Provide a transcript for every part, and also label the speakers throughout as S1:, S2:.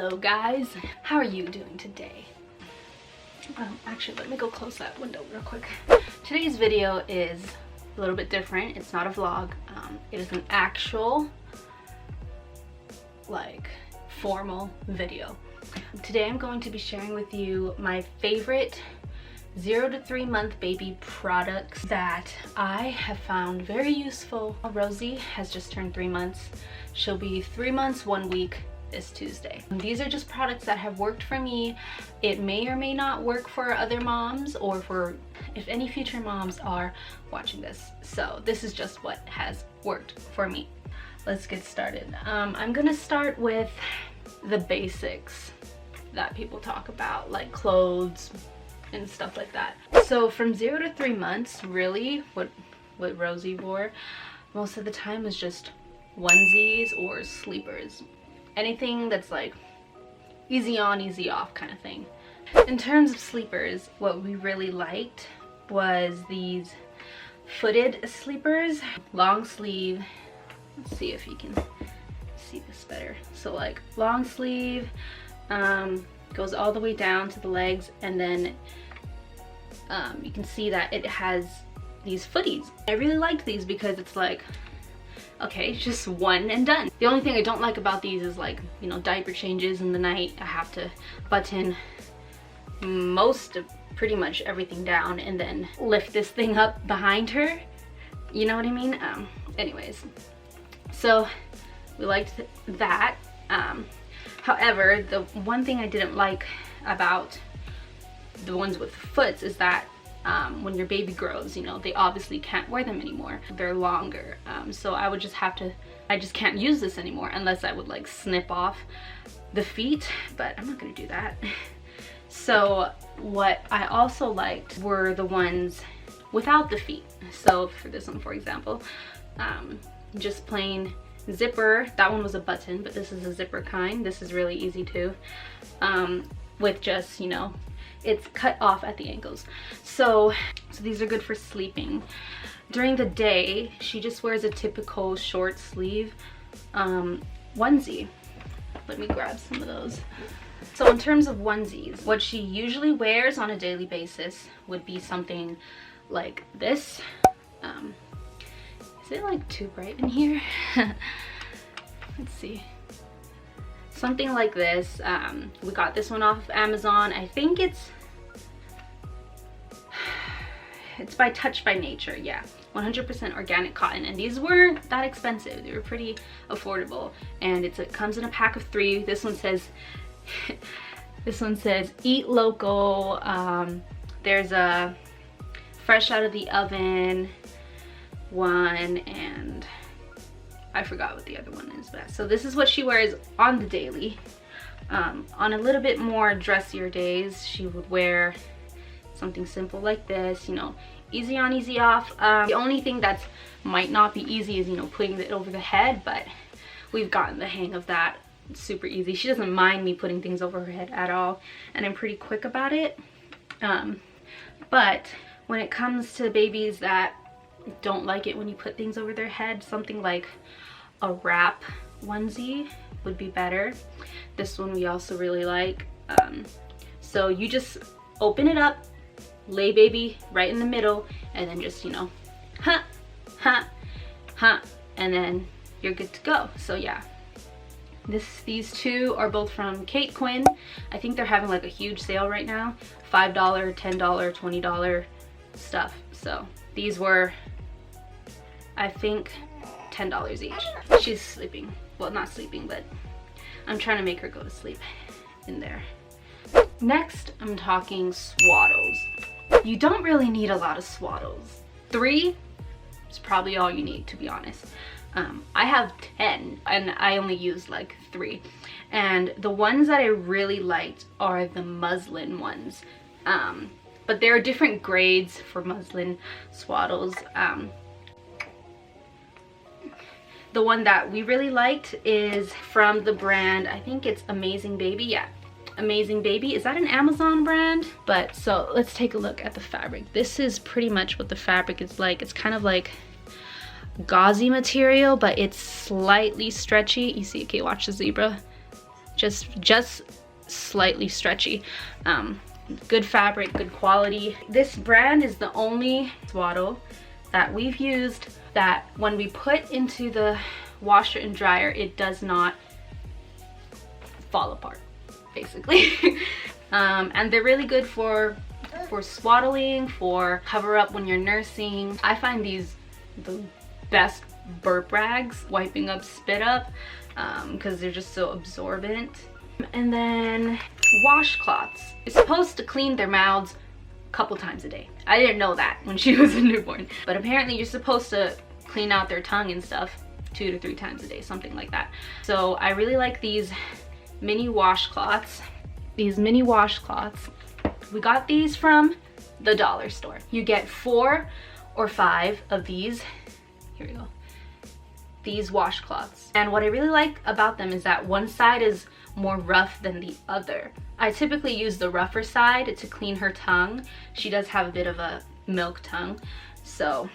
S1: Hello guys, how are you doing today? Actually, let me go close that window real quick. Today's video is a little bit different. It's not a vlog. It is an actual formal video. Today I'm going to be sharing with you my favorite 0 to 3 month baby products that I have found very useful. Rosie has just turned 3 months. She'll be 3 months 1 week this Tuesday. These are just products that have worked for me. It may or may not work for other moms or for if any future moms are watching this. So this is just what has worked for me. Let's get started. I'm gonna start with the basics that people talk about, like clothes and stuff like that. So from 0 to 3 months, really what Rosie wore most of the time was just onesies or sleepers. Anything that's like easy on, easy off kind of thing. In terms of sleepers, what we really liked was these footed sleepers, long sleeve. Let's see if you can see this better. So like long sleeve, goes all the way down to the legs, and then you can see that it has these footies. I really liked these because it's like, okay, just one and done. The only thing I don't like about these is like, you know, diaper changes in the night. I have to button most of pretty much everything down and then lift this thing up behind her. You know what I mean? Anyways, so we liked that. However, the one thing I didn't like about the ones with foots is that when your baby grows, you know, they obviously can't wear them anymore. They're longer. So I would just have to, I just can't use this anymore unless I would like snip off the feet, but I'm not gonna do that. So what I also liked were the ones without the feet. So for this one, for example, just plain zipper. That one was a button, but this is a zipper kind. This is really easy too, with just, you know, it's cut off at the ankles. So these are good for sleeping. During the day, she just wears a typical short sleeve onesie. Let me grab some of those. So in terms of onesies, what she usually wears on a daily basis would be something like this. Is it like too bright in here? Let's see. Something like this. We got this one off of Amazon. I think it's by Touch by Nature. Yeah, 100% organic cotton, and these weren't that expensive. They were pretty affordable, and it comes in a pack of 3. This one says eat local. There's a fresh out of the oven one, and I forgot what the other one is, but so this is what she wears on the daily. On a little bit more dressier days, she would wear something simple like this, you know, easy on, easy off. The only thing that might not be easy is, you know, putting it over the head, but we've gotten the hang of that. It's super easy. She doesn't mind me putting things over her head at all, and I'm pretty quick about it. But when it comes to babies that don't like it when you put things over their head, something like a wrap onesie would be better. This one we also really like. So you just open it up, lay baby right in the middle, and then just, you know, and then you're good to go. So yeah, these two are both from Kate Quinn. I think they're having like a huge sale right now, $5, $10, $20 stuff. So these were, I think, $10 each. She's sleeping. Well, not sleeping, but I'm trying to make her go to sleep in there. Next, I'm talking swaddles. You don't really need a lot of swaddles. 3 is probably all you need, to be honest. I have 10 and I only use like 3. And the ones that I really liked are the muslin ones. But there are different grades for muslin swaddles. The one that we really liked is from the brand, I think it's Amazing Baby. Yeah, Amazing Baby. Is that an Amazon brand? But so let's take a look at the fabric. This is pretty much what the fabric is like. It's kind of like gauzy material, but it's slightly stretchy. You see, okay, watch the zebra. just slightly stretchy. Good fabric, good quality. This brand is the only swaddle that we've used that when we put into the washer and dryer, it does not fall apart, basically. And they're really good for swaddling, for cover up when you're nursing. I find these the best burp rags, wiping up spit up, because they're just so absorbent. And then washcloths. It's supposed to clean their mouths a couple times a day. I didn't know that when she was a newborn, but apparently you're supposed to clean out their tongue and stuff 2 to 3 times a day, something like that. So I really like these mini washcloths. These mini washcloths, we got these from the dollar store. You get 4 or 5 of these. Here we go. These washcloths. And what I really like about them is that one side is more rough than the other. I typically use the rougher side to clean her tongue. She does have a bit of a milk tongue, so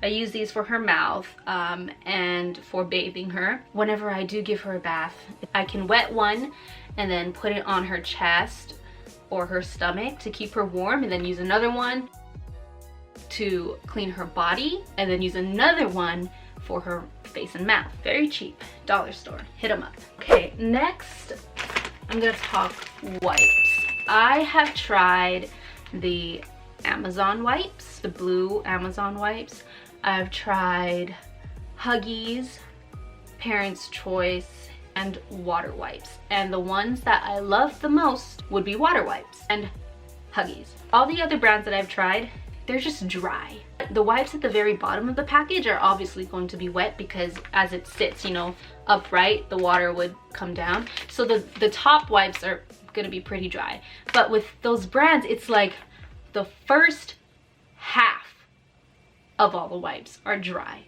S1: I use these for her mouth and for bathing her. Whenever I do give her a bath, I can wet one and then put it on her chest or her stomach to keep her warm, and then use another one to clean her body, and then use another one for her face and mouth. Very cheap, dollar store, hit them up. Okay, next I'm gonna talk wipes. I have tried the Amazon wipes, the blue Amazon wipes. I've tried Huggies, Parents' Choice, and water wipes. And the ones that I love the most would be water wipes and Huggies. All the other brands that I've tried, they're just dry. The wipes at the very bottom of the package are obviously going to be wet because as it sits, you know, upright, the water would come down. So the top wipes are gonna be pretty dry. But with those brands, it's like the first half of all the wipes are dry.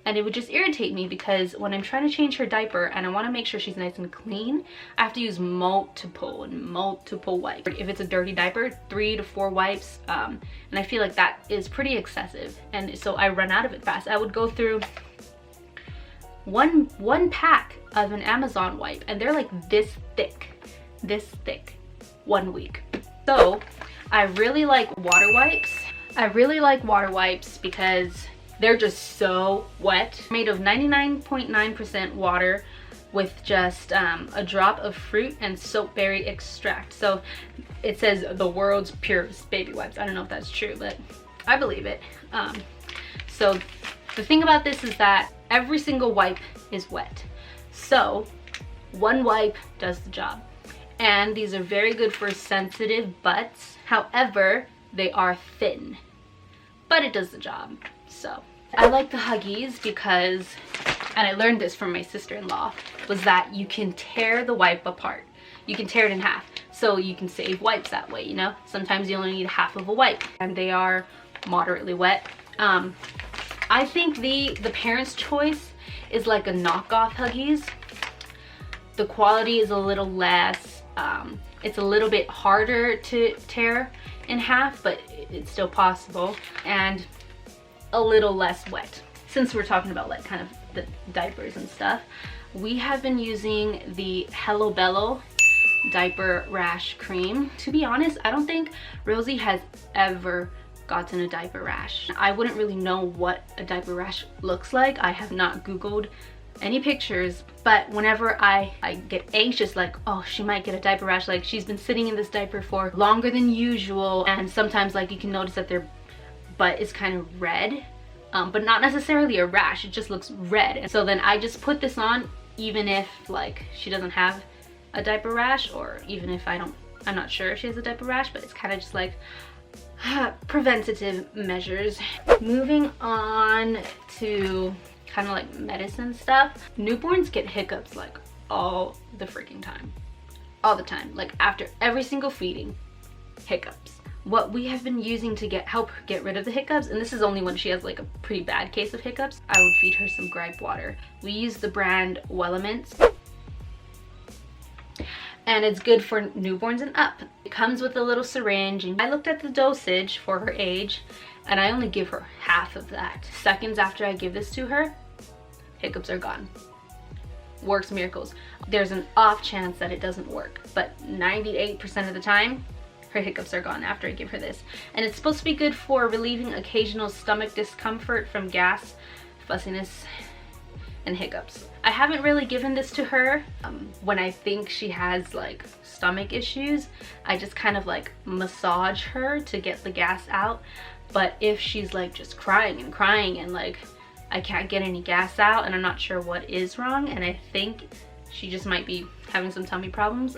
S1: And it would just irritate me because when I'm trying to change her diaper and I want to make sure she's nice and clean, I have to use multiple wipes. If it's a dirty diaper, 3 to 4 wipes, and I feel like that is pretty excessive, and so I run out of it fast. I would go through one pack of an Amazon wipe, and they're like this thick 1 week. So I really like water wipes. I really like water wipes because they're just so wet. Made of 99.9% water with just a drop of fruit and soapberry extract. So it says the world's purest baby wipes. I don't know if that's true, but I believe it. So the thing about this is that every single wipe is wet. So one wipe does the job. And these are very good for sensitive butts. However, they are thin, but it does the job. So I like the Huggies because, and I learned this from my sister-in-law, was that you can tear the wipe apart. You can tear it in half, so you can save wipes that way, you know? Sometimes you only need half of a wipe, and they are moderately wet. I think the Parents' Choice is like a knockoff Huggies. The quality is a little less, it's a little bit harder to tear in half, but it's still possible, and a little less wet. Since we're talking about like kind of the diapers and stuff, we have been using the Hello Bello diaper rash cream. To be honest, I don't think Rosie has ever gotten a diaper rash. I wouldn't really know what a diaper rash looks like. I have not Googled any pictures, but whenever I get anxious, like, oh, she might get a diaper rash, like she's been sitting in this diaper for longer than usual, and sometimes like you can notice that their butt is kind of red, but not necessarily a rash, it just looks red. And so then I just put this on even if like she doesn't have a diaper rash, or even if I'm not sure if she has a diaper rash, but it's kind of just like preventative measures. Moving on to kind of like medicine stuff. Newborns get hiccups like all the freaking time. All the time. Like after every single feeding, hiccups. What we have been using to help her get rid of the hiccups, and this is only when she has like a pretty bad case of hiccups, I would feed her some gripe water. We use the brand Wellaments, and it's good for newborns and up. It comes with a little syringe, and I looked at the dosage for her age, and I only give her half of that. Seconds after I give this to her, hiccups are gone. works miracles. There's an off chance that it doesn't work, but 98% of the time, her hiccups are gone after I give her this. And it's supposed to be good for relieving occasional stomach discomfort from gas, fussiness, and hiccups. I haven't really given this to her when I think she has like stomach issues. I just kind of like massage her to get the gas out. But if she's like just crying and like I can't get any gas out and I'm not sure what is wrong and I think she just might be having some tummy problems,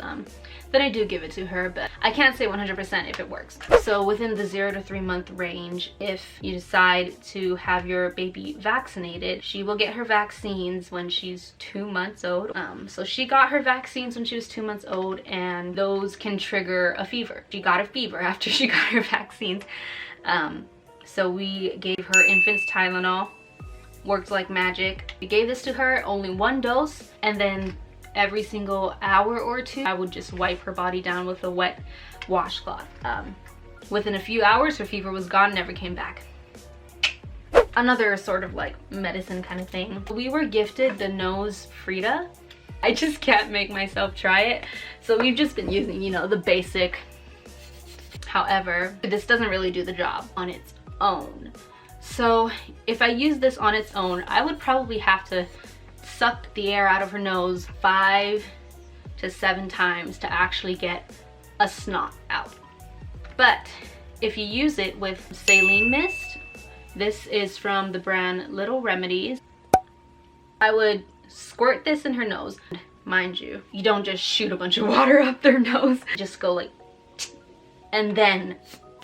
S1: then I do give it to her, but I can't say 100% if it works. So within the 0 to 3 month range, if you decide to have your baby vaccinated, she will get her vaccines when she's 2 months old. So she got her vaccines when she was 2 months old, and those can trigger a fever. She got a fever after she got her vaccines. So we gave her infant's Tylenol, worked like magic. We gave this to her, only 1 dose, and then every single hour or 2, I would just wipe her body down with a wet washcloth. Within a few hours, her fever was gone, never came back. Another sort of like medicine kind of thing. We were gifted the nose Frida. I just can't make myself try it. So we've just been using, you know, the basic. However, this doesn't really do the job on its own. So if I use this on its own, I would probably have to suck the air out of her nose 5 to 7 times to actually get a snot out. But if you use it with saline mist, this is from the brand Little Remedies, I would squirt this in her nose. Mind you, you don't just shoot a bunch of water up their nose. Just go like, and then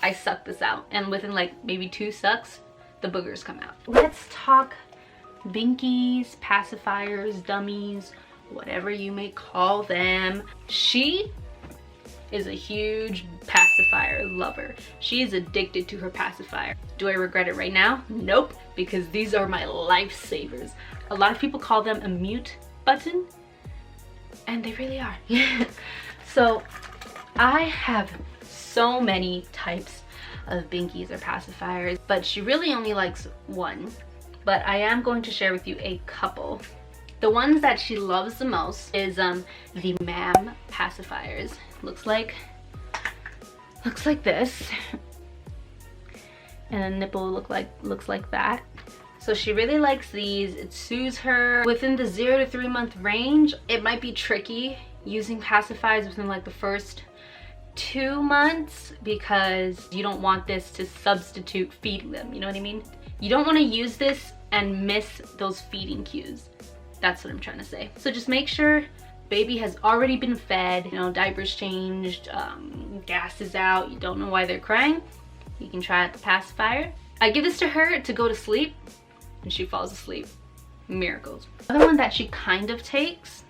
S1: I suck this out. And within like maybe 2 sucks, the boogers come out. Let's talk Binkies, pacifiers, dummies, whatever you may call them. She is a huge pacifier lover. She is addicted to her pacifier. Do I regret it right now? Nope, because these are my lifesavers. A lot of people call them a mute button, and they really are. So I have so many types of Binkies or pacifiers, but she really only likes one. But I am going to share with you a couple. The ones that she loves the most is the Mam pacifiers. Looks like this, and the nipple looks like that. So she really likes these. It soothes her. Within the 0 to 3 month range, it might be tricky using pacifiers within like the first 2 months, because you don't want this to substitute feeding them, you know what I mean? You don't want to use this and miss those feeding cues. That's what I'm trying to say. So just make sure baby has already been fed, you know, diapers changed, gas is out, you don't know why they're crying. You can try out the pacifier. I give this to her to go to sleep, and she falls asleep. Miracles. The other one that she kind of takes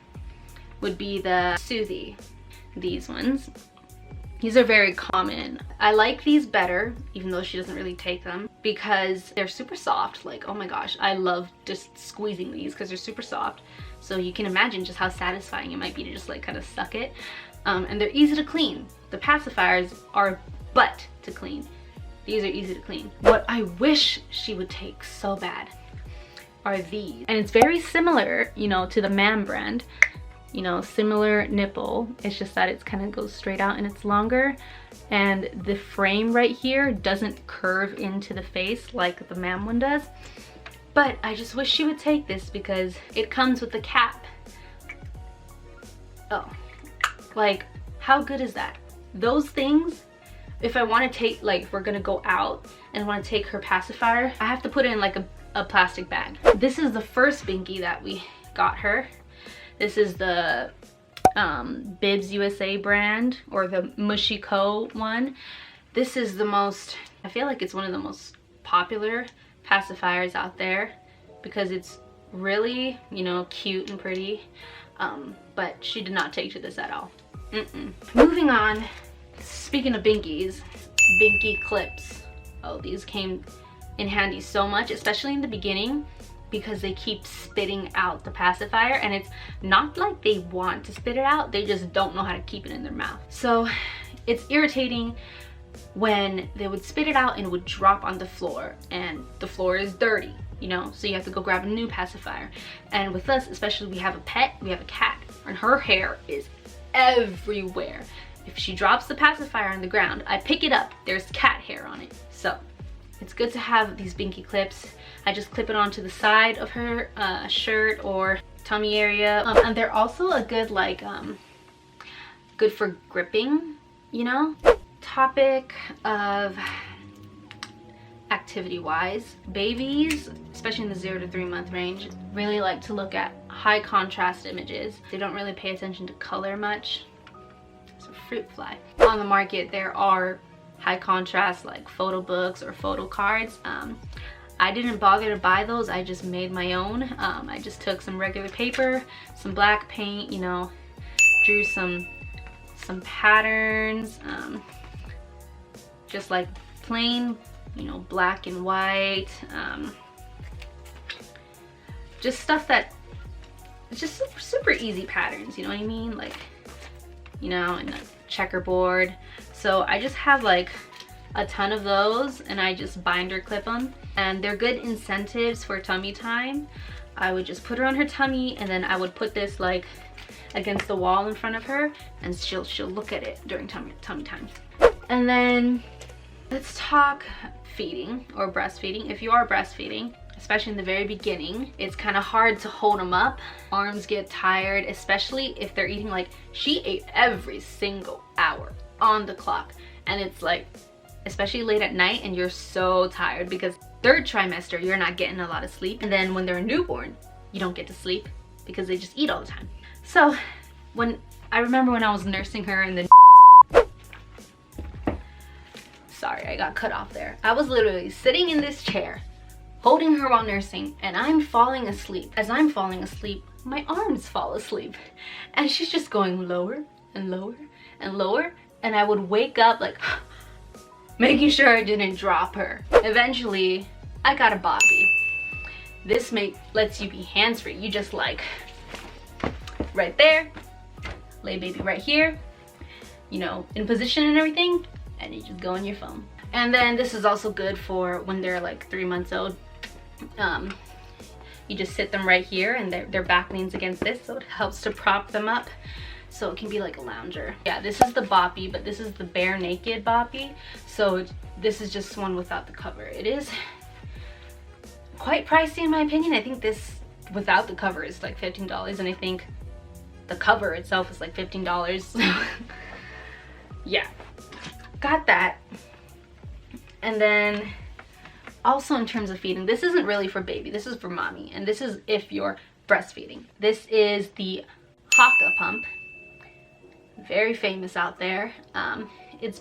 S1: would be the Soothie. These ones. These are very common. I like these better, even though she doesn't really take them, because they're super soft. Like, oh my gosh, I love just squeezing these because they're super soft. So you can imagine just how satisfying it might be to just like kind of suck it. And they're easy to clean. The pacifiers are butt to clean. These are easy to clean. What I wish she would take so bad are these. And it's very similar, you know, to the Mam brand. You know, similar nipple. It's just that it's kind of goes straight out and it's longer, and the frame right here doesn't curve into the face like the Mam one does. But I just wish she would take this because it comes with the cap. Oh, like how good is that? Those things, if I want to take, like if we're gonna go out and want to take her pacifier, I have to put it in like a plastic bag. This is the first Binky that we got her. This is the Bibs USA brand, or the Mushy Co one. This is the most, I feel like it's one of the most popular pacifiers out there because it's really, you know, cute and pretty. But she did not take to this at all. Moving on, speaking of Binkies, Binky Clips. Oh, these came in handy so much, especially in the beginning, because they keep spitting out the pacifier, and it's not like they want to spit it out, they just don't know how to keep it in their mouth. So it's irritating when they would spit it out and it would drop on the floor, and the floor is dirty. you know, so you have to go grab a new pacifier. And with us, especially, we have a pet, we have a cat, and her hair is everywhere. If she drops the pacifier on the ground, I pick it up, there's cat hair on it. So it's good to have these Binky Clips. I just clip it onto the side of her shirt or tummy area. And they're also a good, like, good for gripping, you know? Topic of activity wise, babies, especially in the 0 to 3 month range, really like to look at high contrast images. They don't really pay attention to color much. It's a fruit fly. On the market there are high contrast like photo books or photo cards. I didn't bother to buy those, I just made my own. I just took some regular paper, some black paint, you know, drew some patterns, just like plain, you know, black and white, just stuff that, it's just super easy patterns, you know what I mean? Like, you know, and a checkerboard. So I just have like a ton of those, and I just binder clip them, and they're good incentives for tummy time. I would just put her on her tummy, and then I would put this like against the wall in front of her, and she'll look at it during tummy time. And then let's talk feeding or breastfeeding. If you are breastfeeding, especially in the very beginning, it's kind of hard to hold them up. Arms get tired, especially if they're eating. Like, she ate every single hour on the clock, and it's like, especially late at night, and you're so tired because 3rd trimester you're not getting a lot of sleep, and then when they're a newborn you don't get to sleep because they just eat all the time. So I remember when I was nursing her, and then sorry, I got cut off there. I was literally sitting in this chair holding her while nursing, and I'm falling asleep. As I'm falling asleep, my arms fall asleep, and she's just going lower and lower and lower, and I would wake up like making sure I didn't drop her. Eventually I got a bobby. This lets you be hands-free. You just like right there, lay baby right here, you know, in position and everything, and you just go on your phone. And then this is also good for when they're like 3 months old. You just sit them right here, and their back leans against this, so it helps to prop them up, so it can be like a lounger. Yeah, this is the boppy, but this is the bare naked boppy, so this is just one without the cover. It is quite pricey in my opinion. I think this without the cover is like $15, and I think the cover itself is like $15. Yeah, got that. And then also in terms of feeding, this isn't really for baby, this is for mommy, and this is if you're breastfeeding. This is the Haka pump, very famous out there. It's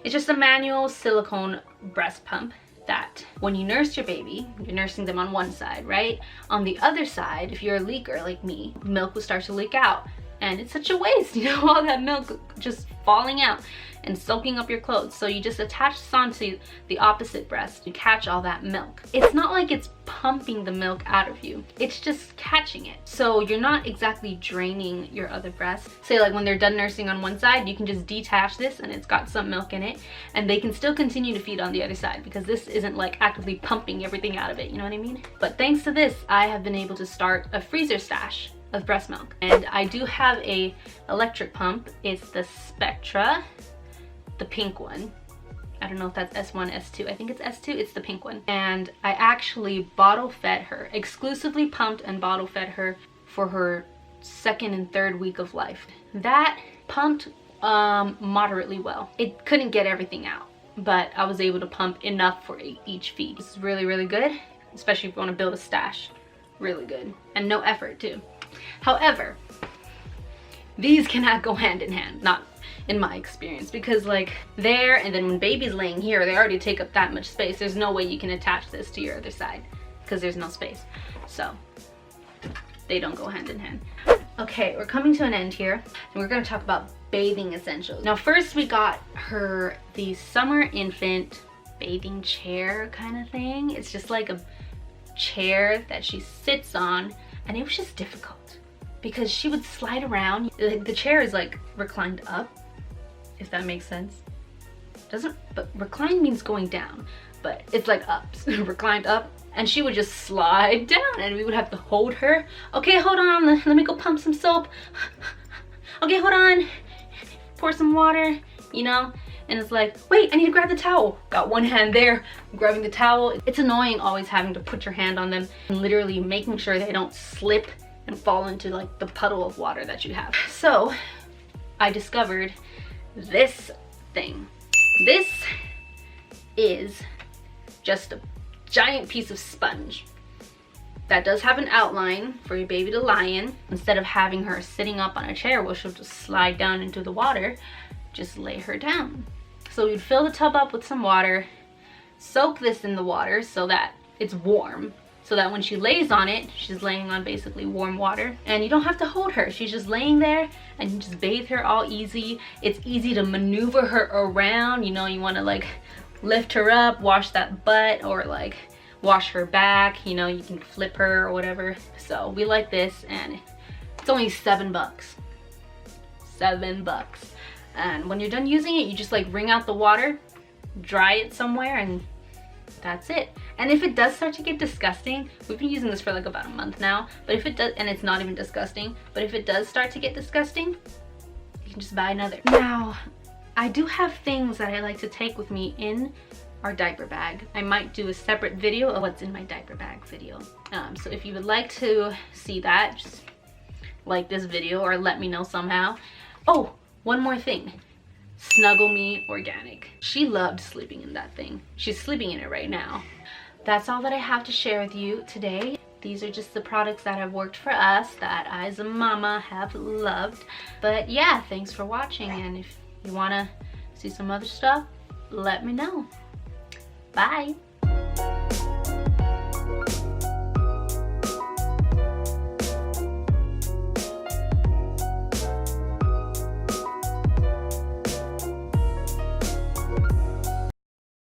S1: just a manual silicone breast pump that when you nurse your baby, you're nursing them on one side, right? On the other side, if you're a leaker like me, milk will start to leak out, and it's such a waste, you know, all that milk just falling out and soaking up your clothes. So you just attach this onto the opposite breast to catch all that milk. It's not like it's pumping the milk out of you, it's just catching it. So you're not exactly draining your other breast. Say like when they're done nursing on one side, you can just detach this and it's got some milk in it, and they can still continue to feed on the other side because this isn't like actively pumping everything out of it, you know what I mean? But thanks to this, I have been able to start a freezer stash of breast milk. And I do have a electric pump. It's the Spectra, the pink one. I don't know if that's S1, S2. I think it's S2. It's the pink one. And I actually bottle fed her, exclusively pumped and bottle fed her for her 2nd and 3rd week of life. That pumped moderately well. It couldn't get everything out, but I was able to pump enough for each feed. It's really good, especially if you want to build a stash. Really good, and no effort too. However, these cannot go hand in hand, not in my experience, because like there, and then when baby's laying here, they already take up that much space. There's no way you can attach this to your other side because there's no space. So they don't go hand in hand. Okay, we're coming to an end here, and we're going to talk about bathing essentials. Now first, we got her the summer infant bathing chair kind of thing. It's just like a chair that she sits on, and it was just difficult because she would slide around. The chair is like reclined up, if that makes sense. But recline means going down, but it's like up. Reclined up, and she would just slide down and we would have to hold her. Okay, hold on, let me go pump some soap. Okay, hold on, pour some water, you know. And it's like, wait, I need to grab the towel. Got one hand there, grabbing the towel. It's annoying always having to put your hand on them and literally making sure they don't slip and fall into like the puddle of water that you have. So I discovered this thing. This is just a giant piece of sponge that does have an outline for your baby to lie in. Instead of having her sitting up on a chair where she'll just slide down into the water, just lay her down. So you'd fill the tub up with some water, soak this in the water so that it's warm, so that when she lays on it, she's laying on basically warm water, and you don't have to hold her. She's just laying there and you just bathe her all easy. It's easy to maneuver her around. You know, you want to like lift her up, wash that butt, or like wash her back, you know, you can flip her or whatever. So we like this, and it's only $7. $7. And when you're done using it, you just like wring out the water, dry it somewhere, and that's it. And if it does start to get disgusting, we've been using this for like about a month now, but if it does, and it's not even disgusting, but if it does start to get disgusting, you can just buy another. Now, I do have things that I like to take with me in our diaper bag. I might do a separate video of what's in my diaper bag video. So if you would like to see that, just like this video or let me know somehow. Oh, one more thing. Snuggle Me Organic. She loved sleeping in that thing. She's sleeping in it right now. That's all that I have to share with you today. These are just the products that have worked for us, that I as a mama have loved. But yeah, thanks for watching, and if you want to see some other stuff, let me know. Bye.